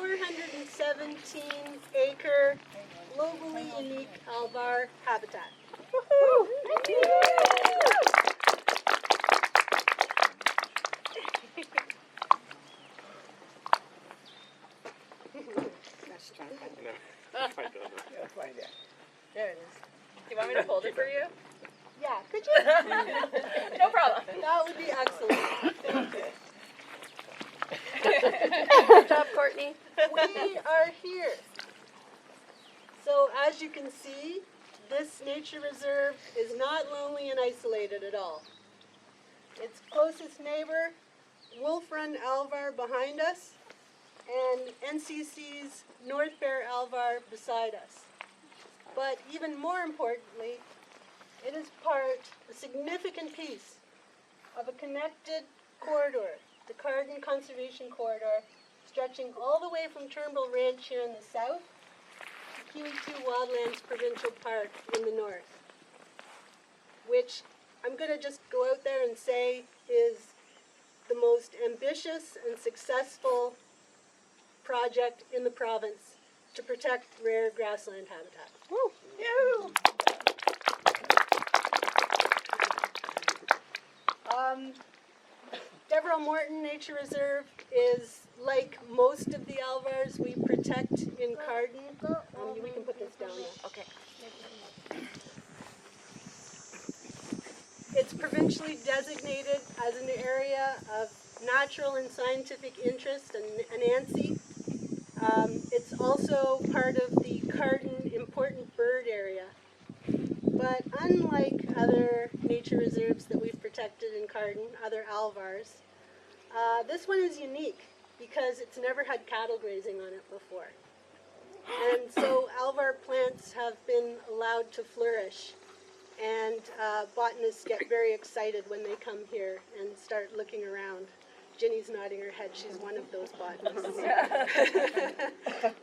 417-acre, globally unique alvar habitat. There it is. Do you want me to hold it for you? Yeah, could you? No problem. That would be excellent. Thank you. Good job, Courtney. We are here. So as you can see, this nature reserve is not lonely and isolated at all. Its closest neighbor, Wolf Run Alvar behind us, and NCC's North Bear Alvar beside us. But even more importantly, it is a significant piece of a connected corridor, the Carden Conservation Corridor, stretching all the way from Turnbull Ranch here in the south to Kiwi2 Wildlands Provincial Park in the north, which I'm going to just go out there and say is the most ambitious and successful project in the province to protect rare grassland habitat. Woo! Yoo! Deverell-Morton Nature Reserve is like most of the alvars we protect in Carden. We can put this down now. Okay. It's provincially designated as an area of natural and scientific interest, an ANSI. It's also part of the Carden Important Bird Area. But unlike other nature reserves that we've protected in Carden, other alvars, this one is unique because it's never had cattle grazing on it before. And so alvar plants have been allowed to flourish, and botanists get very excited when they come here and start looking around. Ginny's nodding her head. She's one of those botanists.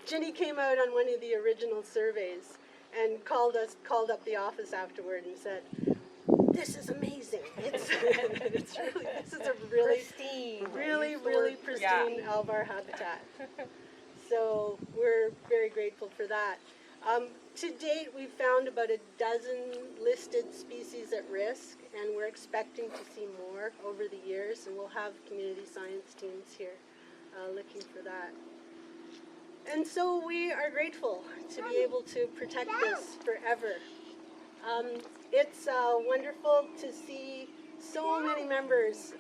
Ginny came out on one of the original surveys and called up the office afterward and said, "This is amazing. This is a really pristine alvar habitat." So we're very grateful for that. To date, we've found about a dozen listed species at risk, and we're expecting to see more over the years, and we'll have community science teams here looking for that. And so we are grateful to be able to protect this forever. It's wonderful to see so many members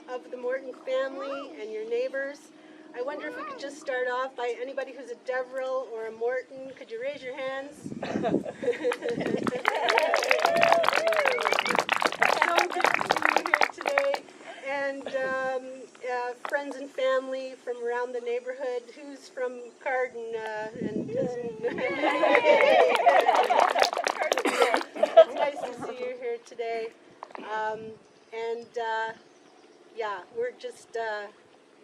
of the Morton family and your neighbors. I wonder if we could just start off by anybody who's a Deverell or a Morton. Could you raise your hands? So good to see you here today. And friends and family from around the neighborhood. Who's from Carden and doesn't? It's nice to see you here today. We're just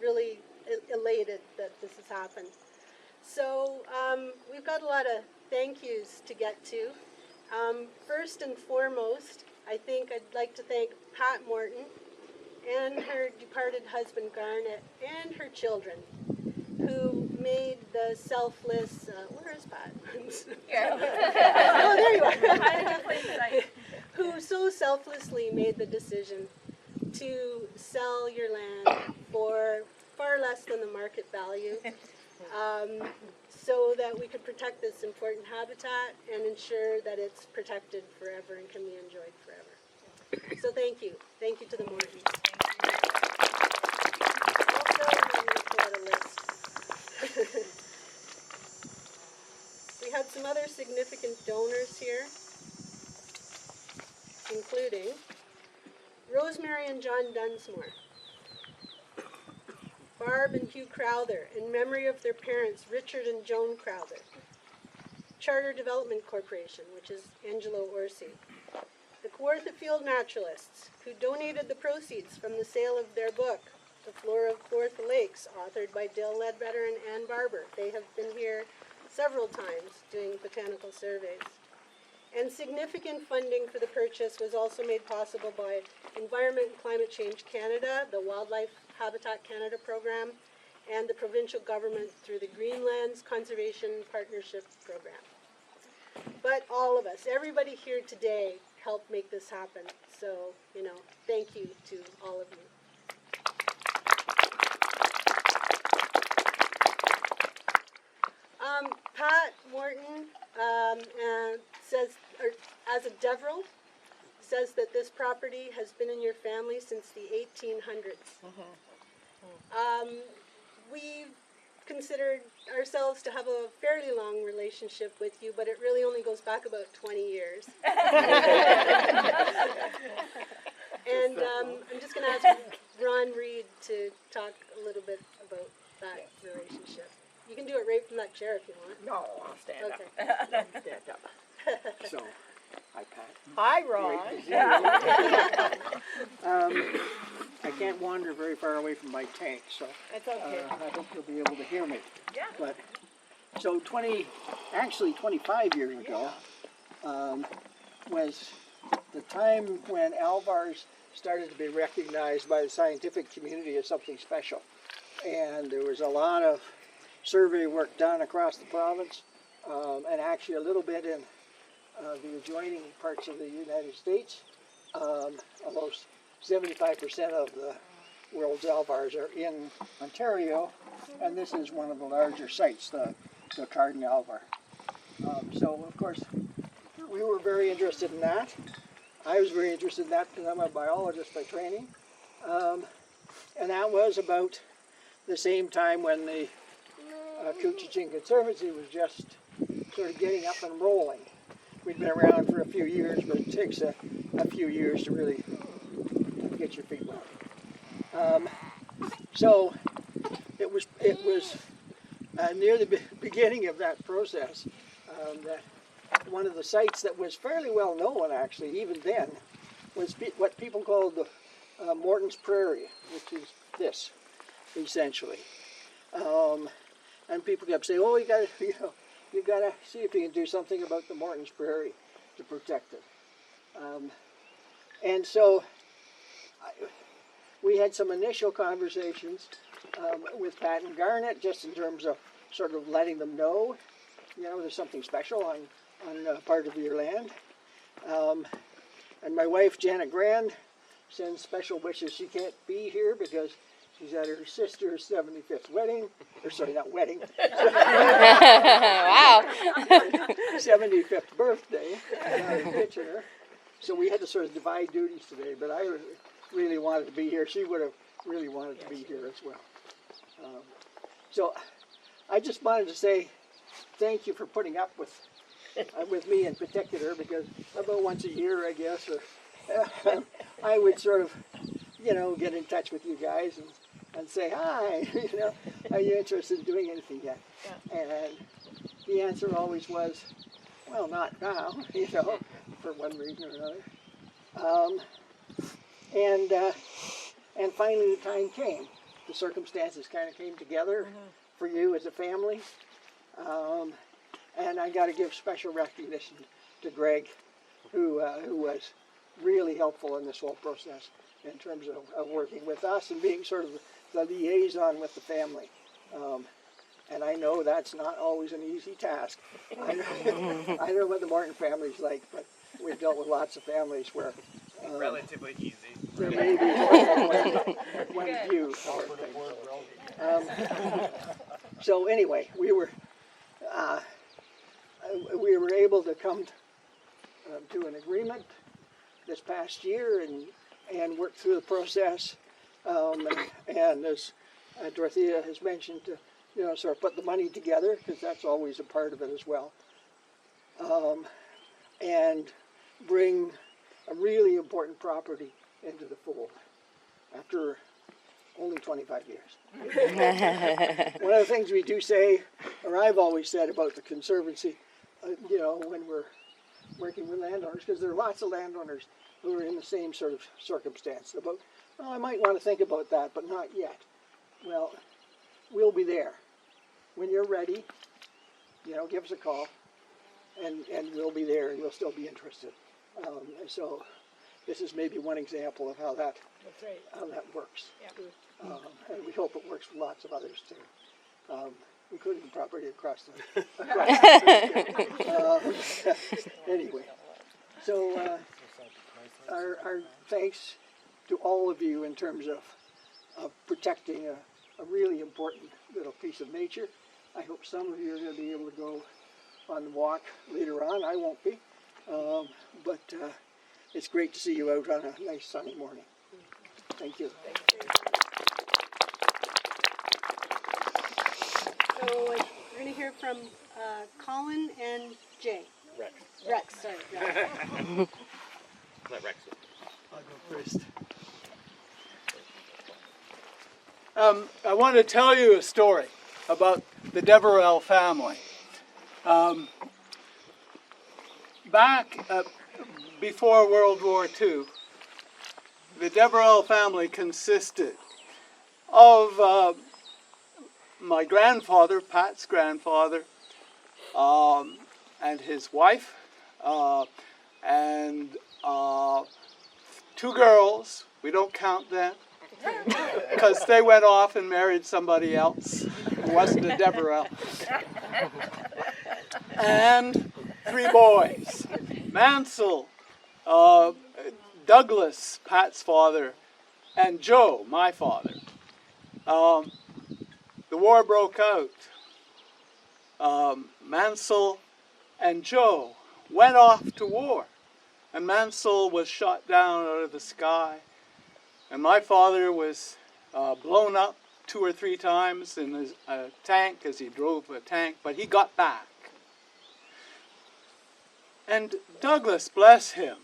really elated that this has happened. So we've got a lot of thank yous to get to. First and foremost, I think I'd like to thank Pat Morton and her departed husband Garnet and her children, who made the selfless, where is Pat? Here. Oh, there you are. Definitely. Who so selflessly made the decision to sell your land for far less than the market value, so that we could protect this important habitat and ensure that it's protected forever and can be enjoyed forever. So thank you. Thank you to the Mortons. Also, I'm going to pull out a list. We had some other significant donors here, including Rosemary and John Dunsmore, Barb and Hugh Crowther, in memory of their parents, Richard and Joan Crowther. Charter Development Corporation, which is Angelo Orsi. The Kawartha Field Naturalists, who donated the proceeds from the sale of their book, The Flora of Kawartha Lakes, authored by Dale Ledbetter and Ann Barber. They have been here several times doing botanical surveys. And significant funding for the purchase was also made possible by Environment and Climate Change Canada, the Wildlife Habitat Canada program, and the provincial government through the Greenlands Conservation Partnership Program. But all of us, everybody here today helped make this happen. So, you know, thank you to all of you. Pat Morton says, or as a Deverell, says that this property has been in your family since the 1800s. We've considered ourselves to have a fairly long relationship with you, but it really only goes back about 20 years. And I'm just going to ask Ron Reed to talk a little bit about that relationship. You can do it right from that chair if you want. No, I'll stand Okay. up. Stand up. So, hi Pat. Hi, Ron. I can't wander very far away from my tank, so It's okay. I hope you'll be able to hear me. Yeah. But so 25 years ago was the time when alvars started to be recognized by the scientific community as something special, and there was a lot of survey work done across the province, and actually a little bit in the adjoining parts of the United States. Almost 75% of the world's alvars are in Ontario, and this is one of the larger sites, the Cardin Alvar. So of course we were very interested in that. I was very interested in that because I'm a biologist by training, and that was about the same time when the Couchiching Conservancy was just sort of getting up and rolling. We'd been around for a few years, but it takes a few years to really get your feet wet. So it was near the beginning of that process that one of the sites that was fairly well known, actually, even then, was what people called the Morton's Prairie, which is this, essentially. And people kept saying, "Oh, you gotta see if you can do something about the Morton's Prairie to protect it." And so we had some initial conversations with Pat and Garnet, just in terms of sort of letting them know, there's something special on part of your land. And my wife, Janet Grand, sends special wishes. She can't be here because she's at her sister's 75th wedding. Or sorry, not wedding. Wow. 75th birthday in Kitchener. So we had to sort of divide duties today, but I really wanted to be here. She would have really wanted to be here as well. So I just wanted to say thank you for putting up with me in particular, because about once a year, I guess, I would sort of, get in touch with you guys and say, "Hi, are you interested in doing anything yet?" Yeah. And the answer always was, "Well, not now," for one reason or another. And finally the time came. The circumstances kind of came together for you as a family. And I got to give special recognition to Greg, who was really helpful in this whole process in terms of working with us and being sort of the liaison with the family. And I know that's not always an easy task. I know what the Morton family's like, but we've dealt with lots of families where relatively easy. there may be more than one view. So anyway, we were able to come to an agreement this past year and work through the process. And as Dorothea has mentioned, to sort of put the money together, because that's always a part of it as well, and bring a really important property into the fold after only 25 years. One of the things we do say, or I've always said about the Conservancy, when we're working with landowners, because there are lots of landowners who are in the same sort of circumstance about, "Oh, I might want to think about that, but not yet." Well, we'll be there. When you're ready, give us a call, and we'll be there, and we'll still be interested. So this is maybe one example of how that That's right. works. Yeah. And we hope it works for lots of others too, including the property across the. Anyway, so our thanks to all of you in terms of protecting a really important little piece of nature. I hope some of you are going to be able to go on the walk later on. I won't be, but it's great to see you out on a nice sunny morning. Thank you. So we're going to hear from Colin and Jay. Rex, sorry. Let Rex. I'll go first. I want to tell you a story about the Deverell family. Back before World War II, the Deverell family consisted of my grandfather, Pat's grandfather, and his wife, and 2 girls. We don't count them because they went off and married somebody else who wasn't a Deverell. And 3 boys. Mansell, Douglas, Pat's father, and Joe, my father. The war broke out. Mansell and Joe went off to war. And Mansell was shot down out of the sky. And my father was blown up 2 or 3 times in his tank as he drove a tank, but he got back. And Douglas, bless him,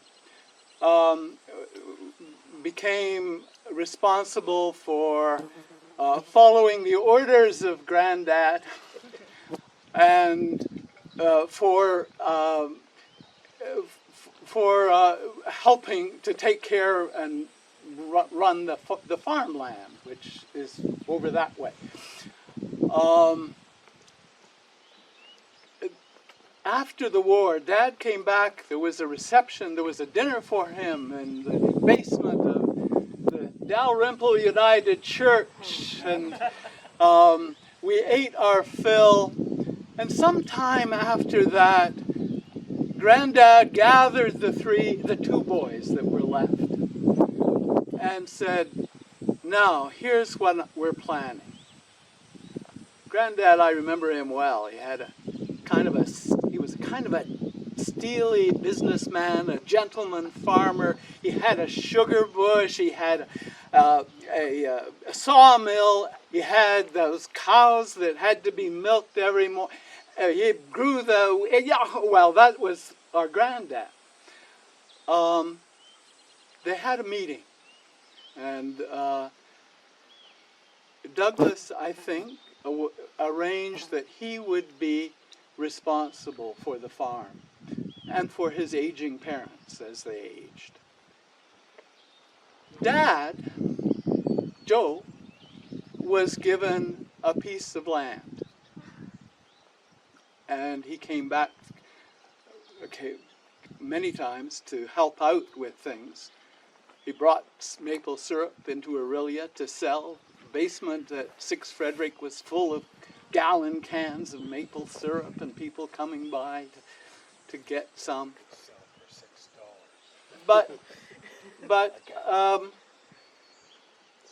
became responsible for following the orders of Granddad and for helping to take care and run the farmland, which is over that way. After the war, Dad came back. There was a reception. There was a dinner for him in the basement of the Dalrymple United Church, and we ate our fill. And sometime after that, Granddad gathered the 2 boys that were left, and said, "Now, here's what we're planning." Granddad, I remember him well. He had he was kind of a steely businessman, a gentleman farmer. He had a sugar bush. He had a sawmill. He had those cows that had to be milked every morning. He grew that was our Granddad. They had a meeting, and Douglas, I think, arranged that he would be responsible for the farm and for his aging parents as they aged. Dad, Joe, was given a piece of land, and he came back many times to help out with things. He brought maple syrup into Aurelia to sell. The basement at 6 Frederick was full of gallon cans of maple syrup and people coming by to get some. But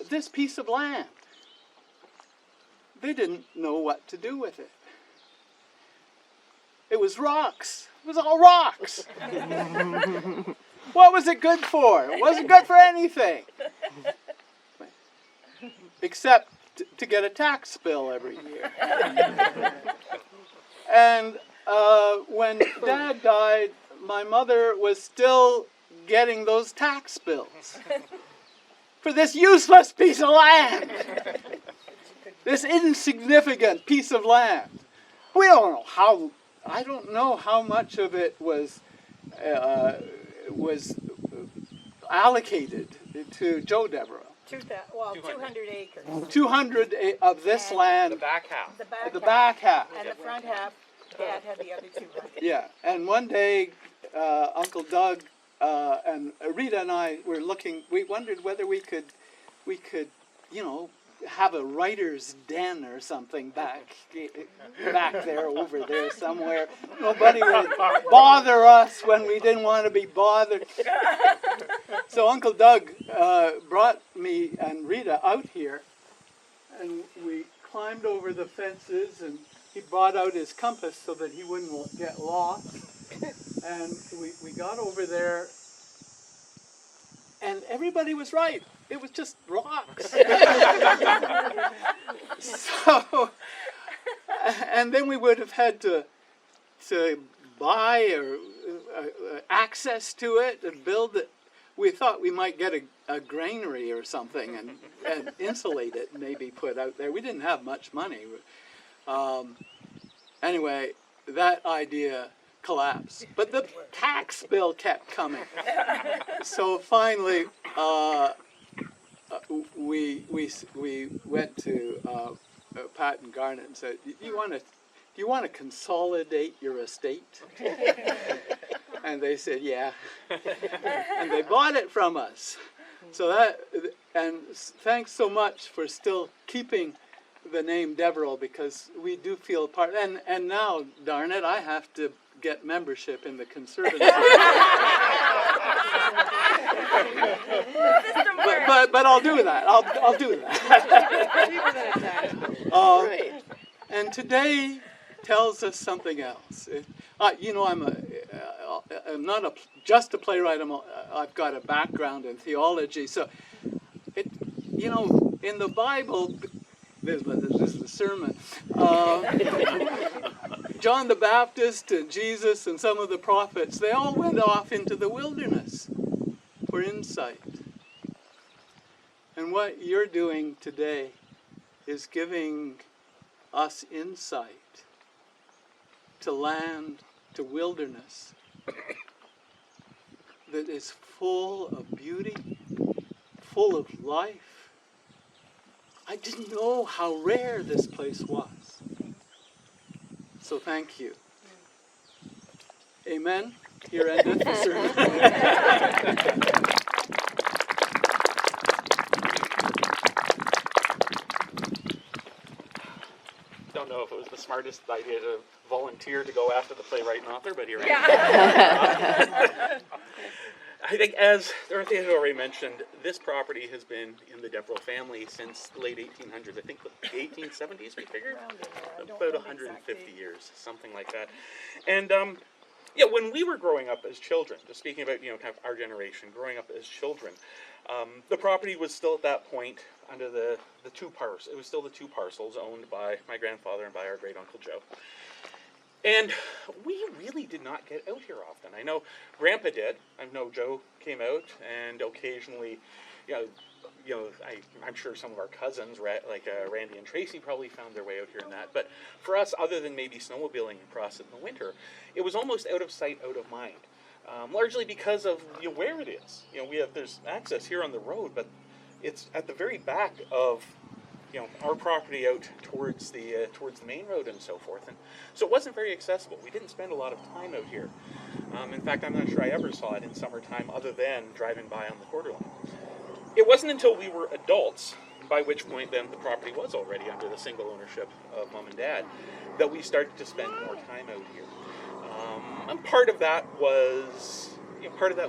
this piece of land, they didn't know what to do with it. It was rocks. It was all rocks. What was it good for? It wasn't good for anything. Except to get a tax bill every year. And when Dad died, my mother was still getting those tax bills for this useless piece of land. This insignificant piece of land. I don't know how much of it was allocated to Joe Deverell. 200 acres. 200 of this And land. The back half. The back half. half. And the front half, Dad had the other 200. Yeah, and one day Uncle Doug and Rita and I were looking. We wondered whether we could, have a writer's den or something back there, over there somewhere. Nobody would bother us when we didn't want to be bothered. So Uncle Doug brought me and Rita out here, and we climbed over the fences, and he brought out his compass so that he wouldn't get lost. And we got over there, and everybody was right. It was just rocks. So, and then we would have had to buy or access to it and build it. We thought we might get a granary or something and insulate it and maybe put out there. We didn't have much money. Anyway, that idea collapsed. But the tax bill kept coming. So finally, we went to Pat and Garnet and said, "Do you want to consolidate your estate?" And they said, "Yeah." And they bought it from us. So and thanks so much for still keeping the name Deverell, because we do feel part. And now, darn it, I have to get membership in the Conservancy. but I'll do that. I'll do that. And today tells us something else. I'm not just a playwright. I've got a background in theology. So, in the Bible, this is the sermon. John the Baptist and Jesus and some of the prophets, they all went off into the wilderness for insight. And what you're doing today is giving us insight to land, to wilderness that is full of beauty, full of life. I didn't know how rare this place was. So thank you. Amen. Here endeth the sermon. Don't know if it was the smartest idea to volunteer to go after the playwright and author, but here I am. I think, as Dorothy had already mentioned, this property has been in the Deverell family since the late 1800s. I think the 1870s, we figured? About 150 years, something like that. And, when we were growing up as children, just speaking about, kind of our generation, growing up as children, the property was still at that point under the two parcels. It was still the two parcels owned by my grandfather and by our great Uncle Joe. And we really did not get out here often. I know Grandpa did. I know Joe came out, and occasionally, I'm sure some of our cousins, like Randy and Tracy, probably found their way out here and that. But for us, other than maybe snowmobiling across it in the winter, it was almost out of sight, out of mind. Largely because of where it is. There's access here on the road, but it's at the very back of our property out towards the main road and so forth, and so it wasn't very accessible. We didn't spend a lot of time out here. In fact, I'm not sure I ever saw it in summertime other than driving by on the quarter line. It wasn't until we were adults, by which point then the property was already under the single ownership of Mom and Dad, that we started to spend more time out here. And part of that was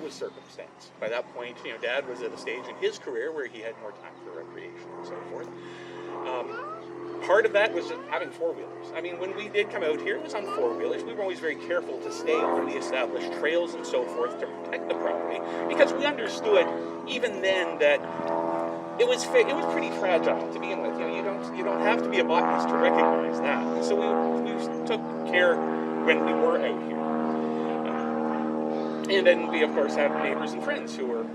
circumstance. By that point, Dad was at a stage in his career where he had more time for recreation and so forth. Part of that was just having four-wheelers. I mean, when we did come out here, it was on four-wheelers. We were always very careful to stay on the established trails and so forth to protect the property, because we understood even then that it was pretty fragile to begin with. You don't have to be a botanist to recognize that. So we took care when we were out here. And then we, of course, had neighbors and friends who were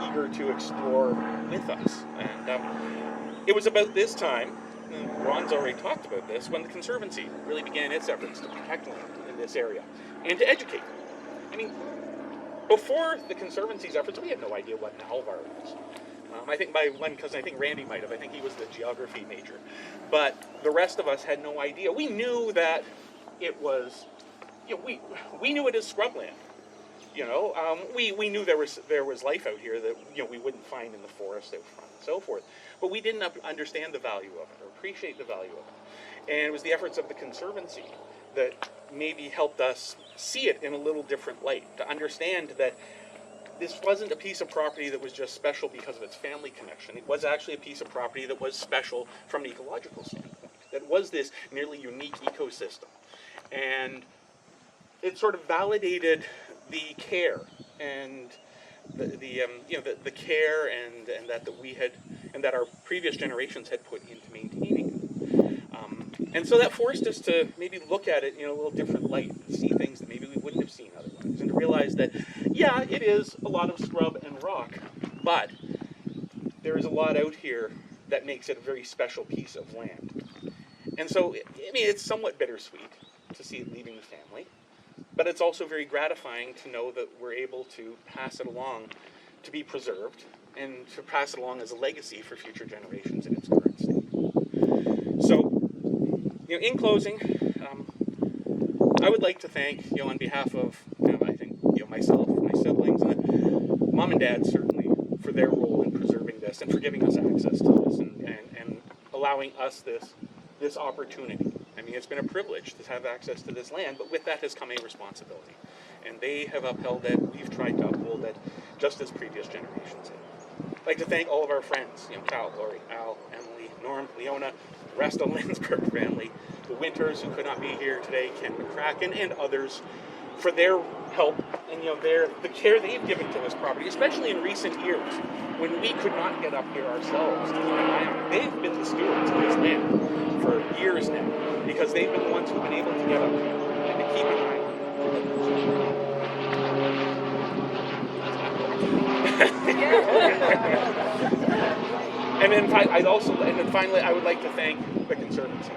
eager to explore with us. And it was about this time, and Ron's already talked about this, when the Conservancy really began its efforts to protect land in this area and to educate. I mean, before the Conservancy's efforts, we had no idea what an alvar was. I think my one cousin, I think Randy might have, I think he was the geography major. But the rest of us had no idea. We knew that it was, we knew it as scrubland. You know, we knew there was life out here that, you know, we wouldn't find in the forest out front and so forth, but we didn't understand the value of it or appreciate the value of it. And it was the efforts of the Conservancy that maybe helped us see it in a little different light, to understand that this wasn't a piece of property that was just special because of its family connection. It was actually a piece of property that was special from an ecological standpoint. That was this nearly unique ecosystem. And it sort of validated the care and the care and that we had and that our previous generations had put into maintaining it. And so that forced us to maybe look at it in a little different light, and see things that maybe we wouldn't have seen otherwise, and to realize that, yeah, it is a lot of scrub and rock, but there is a lot out here that makes it a very special piece of land. And so, I mean, it's somewhat bittersweet to see it leaving the family, but it's also very gratifying to know that we're able to pass it along to be preserved and to pass it along as a legacy for future generations in its current state. So, you know, in closing, I would like to thank, you know, on behalf of, I think, you know, myself, my siblings, and Mom and Dad certainly for their role in preserving this and for giving us access to this and allowing us this opportunity. I mean, it's been a privilege to have access to this land, but with that has come a responsibility. And they have upheld it, we've tried to uphold it, just as previous generations have. I'd like to thank all of our friends, you know, Cal, Lori, Al, Emily, Norm, Leona, the rest of the Lindsberg family, the Winters who could not be here today, Ken McCracken, and others, for their help and, you know, the care they've given to this property, especially in recent years when we could not get up here ourselves to keep an eye on it. They've been the stewards of this land for years now because they've been the ones who've been able to get up here and to keep an eye on it. And then finally, I would like to thank the Conservancy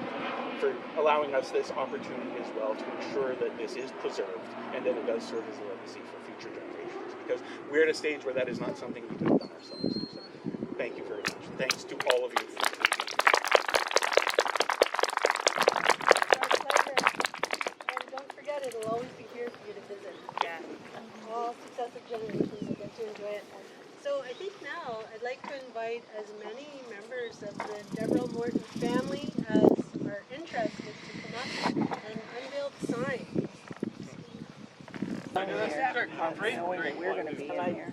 for allowing us this opportunity as well to ensure that this is preserved and that it does serve as a legacy for future generations. Because we're at a stage where that is not something we could have done ourselves. So thank you very much. Thanks to all of you. Our pleasure. And don't forget, it'll always be here for you to visit. Yeah. All successive generations will get to enjoy it. So I think now I'd like to invite as many members of the Deverell-Morton family as are interested to come up and unveil the sign. We're going to be in here.